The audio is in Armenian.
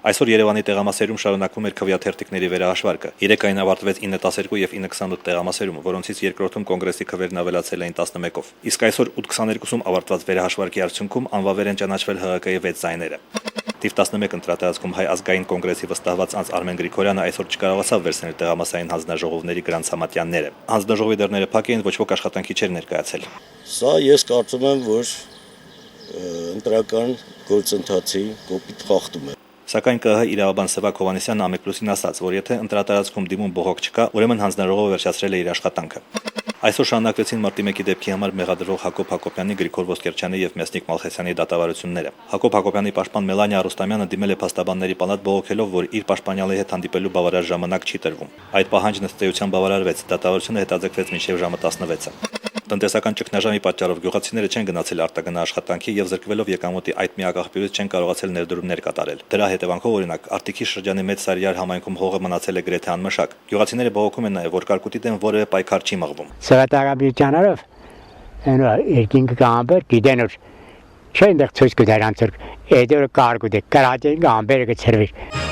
Այսօր Երևանի տեղամասերում շարունակվում էր քվեաթերթիկների վերահաշվարկը։ 3 այն ավարտվեց 9:12 եւ 9:28 տեղամասերում, որոնցից երկրորդում կոնգրեսի քվերն ավելացել էին 11-ով։ Իսկ այսօր 8:22-ում ավարտված վերահաշվարկի արդյունքում անվավեր են ճանաչվել ՀՀԿ-ի 6 ձայները։ Տիվ 11 ընտրատարածքում Հայ ազգային կոնգրեսի վստահված անձ Արմեն Գրիգորյանը այսօր չկարողացավ վերցնել տեղամասային հանձնաժողովների Գրանց Համատյանները։ Հանձնաժողովի դռները փակ էին, ոչ ոք աշխատանքի չէր ներկայացել։ Սա ես կարծում եմ, որ ընտրական գործընթացի կոպիտ խախտում է։ Սակայն ԿՀ իրավաբան Սևակ Հովհաննիսյանն Ամեկ+-ին ասաց, որ եթե ընտրատարածքում դիմում բողոք չկա, ուրեմն հանձնաժողովը վերջացրել է իր աշխատանքը։ Այսօր շարունակվեցին մարտի 1-ի դեպքի համար մեղադրվող Հակոբ Հակոբյանի, Գրիգոր Ոսկերչյանի եւ Մեսնիկ Մալխասյանի դատավարությունները։ Հակոբ Հակոբյանի պաշտպան Մելանիա Արուստամյանը դիմել է փաստաբանների պալատ բողոքելով, որ իր պաշտպանյալի հետ հանդիպելու բավարար ժամանակ չի տրվում։ Այդ պահանջն ըստ էության բավարարվեց, դատավարությունը հետաձգվեց մինչև ժամը 16-ը։ Տնտեսական ճգնաժամի պատճառով գյուղացիները չեն գնացել արտագնա աշխատանքի եւ զրկվելով եկամուտի այդ միակ աղբյուրից չեն կարողացել ներդրումներ կատարել։ Դրա հետևանքով օրինակ Արտիքի շրջանի Մեծ Սարյար համայնքում հողը մնացել է գրեթե անմշակ։ Գյուղացիները բողոքում են նաեւ, որ կարկուտի դեմ որևէ պայքար չի մղվում։ Սրատարաբիջանարով երկինքը կամբեր գիտեն որ չեն դեռ ցույց կդարանցր այդ որ կարկուտի կարատին կամբերը կցրվի